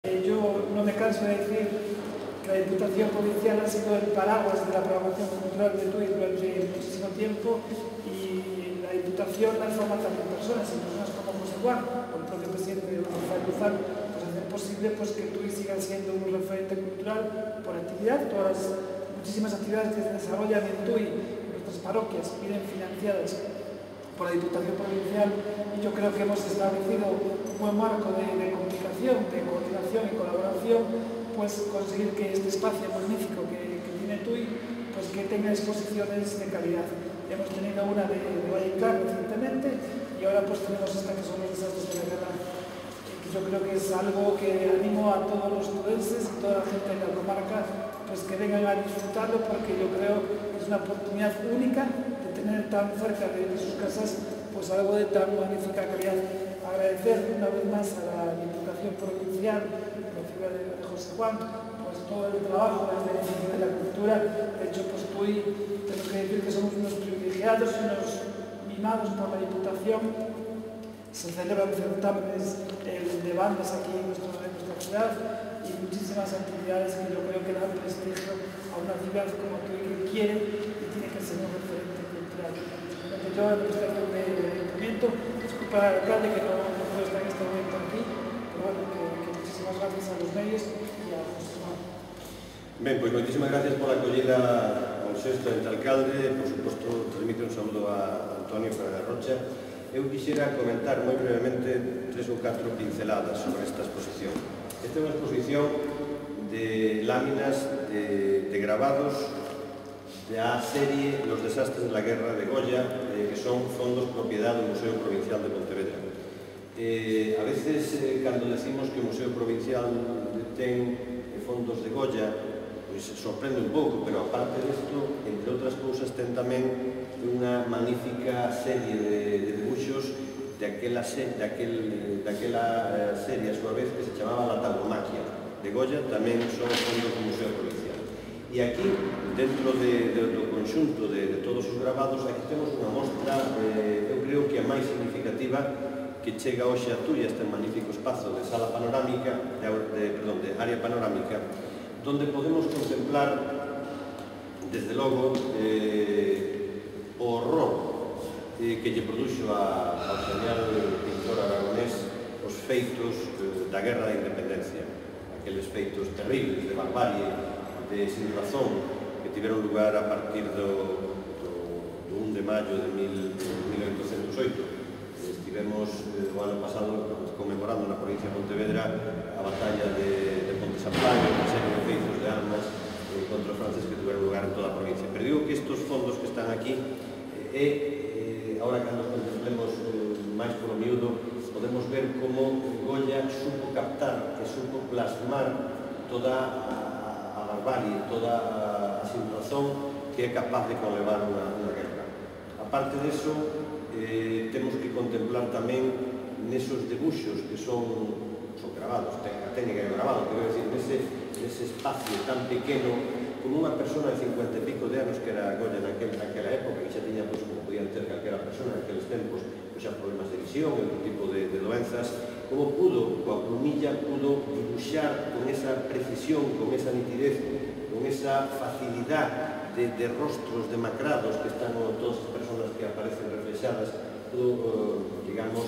Yo no me canso de decir que la Diputación Provincial ha sido el paraguas de la programación cultural de Tui durante muchísimo tiempo y la Diputación la forma también personas como José Juan o el propio presidente Rafael Luzán, pues hacer posible que Tui siga siendo un referente cultural por actividad. Todas las muchísimas actividades que se desarrollan en Tui, en nuestras parroquias, vienen financiadas por la Diputación Provincial, y yo creo que hemos establecido un buen marco de comunicación, de coordinación y colaboración, pues conseguir que este espacio magnífico que tiene Tui, pues que tenga exposiciones de calidad. Hemos tenido una de Valleclar recientemente y ahora pues tenemos esta que son los desastres de la guerra, que yo creo que es algo que animo a todos los tudenses y toda la gente de la comarca pues que vengan a disfrutarlo, porque yo creo que es una oportunidad única tener tan cerca de sus casas pues algo de tan magnífica calidad. Agradecer una vez más a la Diputación Provincial, a la ciudad de José Juan, pues todo el trabajo desde el inicio de la cultura. De hecho, pues Tui, tengo que decir que somos unos privilegiados y unos mimados por la Diputación. Se celebran certámenes de bandas aquí en nuestra ciudad y muchísimas actividades que yo creo que dan prestigio a una ciudad como Tui, que quiere y tiene que ser un referente cultural. Yo, en respecto del ayuntamiento, disculpa al alcalde que no puedo estar en este momento aquí, pero bueno, que muchísimas gracias a los medios y a José Juan. Ben, pois moitísimas gracias pola acollida ao sexto ente alcalde. Por suposto, transmite un saludo a Antonio Fernández Rocha. Eu quixera comentar moi brevemente 3 ou 4 pinceladas sobre esta exposición. Esta é unha exposición de láminas de grabados da serie Los desastres de la guerra de Goya, que son fondos propiedad do Museo Provincial de Pontevedra. A veces, cando decimos que o Museo Provincial ten fondos de Goya, pois sorprende un pouco, pero aparte disto, entre outras cousas, ten tamén unha magnífica serie de dibuixos daquela serie, a súa vez, que se chamaba La Tauromaquia de Goya, tamén son fondos do Museo Provincial. E aquí, dentro do conxunto de todos os grabados, aquí temos unha mostra, eu creo que a máis significativa que chega hoxe a Tui, este magnífico espazo de sala panorámica, de área panorámica, donde podemos contemplar, desde logo, o horror que lle produxo ao genial pintor aragonés os feitos da Guerra da Independencia, aqueles feitos terribles de barbarie, de sin razón, que tiveron lugar a partir do 1 de maio de 1808. Estivemos o ano pasado conmemorando na provincia de Pontevedra a batalla de Ponte Samplaio, unha serie de feitos de armas contra os franceses que tiveron lugar en toda a provincia. Pero digo que estes fondos que están aquí, agora cando contemplemos máis polo miúdo, podemos ver como Goya supo captar e supo plasmar toda a barbarie, toda a sinrazón que é capaz de conlevar unha guerra. Aparte disso, temos que contemplar tamén nesos debuxos que son grabados, a técnica de grabado, quero decir, nese espacio tan pequeno, como unha persona de 50 e pico de anos que era Goya naquela época, que xa tiña, como podían ter calquera persona naqueles tempos, xa problemas de visión e outro tipo de doenzas, como pudo, coa plumilla, pudo dibuixar con esa precisión, con esa nitidez, con esa facilidad de rostros demacrados que están todas as personas que aparecen reflexadas, pudo, digamos,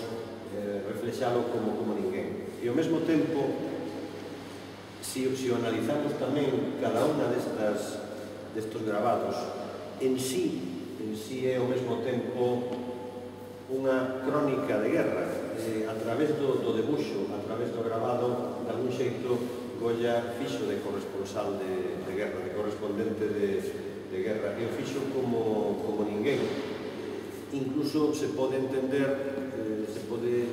reflexalo como ninguén. E ao mesmo tempo, se o analizamos tamén cada unha destes grabados, en sí é ao mesmo tempo unha crónica de guerra. A través do debuxo, a través do grabado, de algún xeito, Goya fixo de corresponsal de guerra, de correspondente de guerra, e o fixo como ninguén. Incluso se pode entender, se pode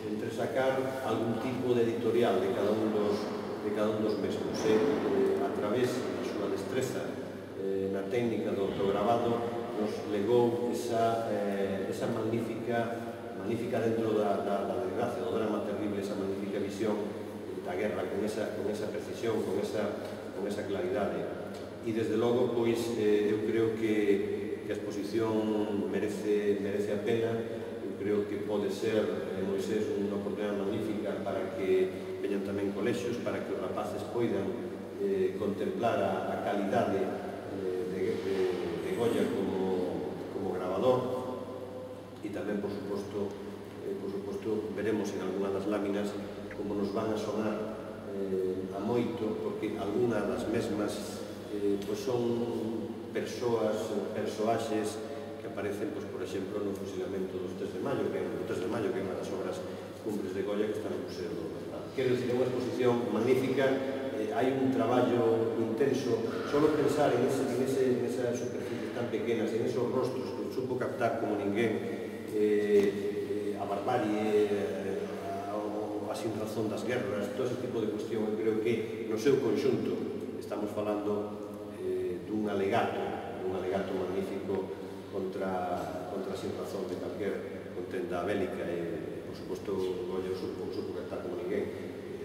entresacar algún tipo de editorial de cada un dos mesmos. A través da súa destreza na técnica do grabado, nos legou esa magnífica dentro da desgracia, do drama terrible, esa magnífica visión da guerra, con esa precisión, con esa claridade. E desde logo, pois, eu creo que a exposición merece a pena. Eu creo que pode ser, Moisés, unha oportunidade magnífica para que veñan tamén colexios para que os rapaces poidan contemplar a calidade de Goya como grabador, e tamén, por suposto, veremos en algunha das láminas como nos van a sonar a moito, porque algunha das mesmas son persoaxes que aparecen, por exemplo, no fusilamento dos 3 de Maio, que é unha das obras cumbres de Goya que está no Museo do Prado. Quero dicir, é unha exposición magnífica, hai un traballo intenso, solo pensar en esas superficies tan pequenas, en esos rostros que supo captar como ninguén a barbarie, a sinrazón das guerras, todo ese tipo de cuestión. Eu creo que no seu conxunto estamos falando dun alegato magnífico contra a sinrazón de calquer contenda bélica, e, por suposto, Goya supo captar como ninguén.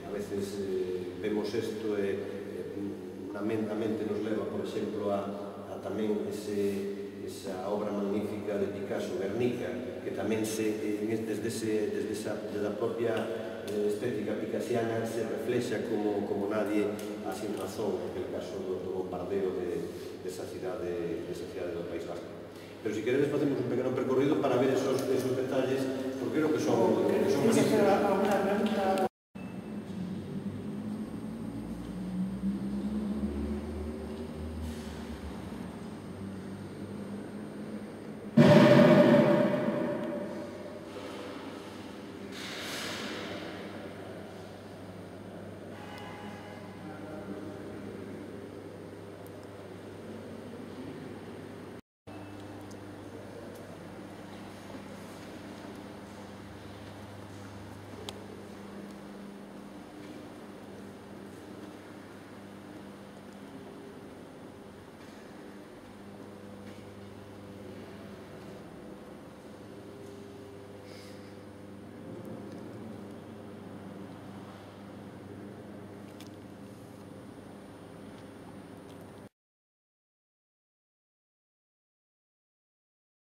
A veces vemos isto e a mente nos leva, por exemplo, a tamén esa obra magnífica de Picasso, Guernica, que tamén desde a propia estética picasiana se reflexa como nadie a sinrazón, en aquel caso do bombardeo desa cidade do País Vasco. Pero, se queredes, facemos un pequeno percorrido para ver esos detalles, porque creo que son magníficos.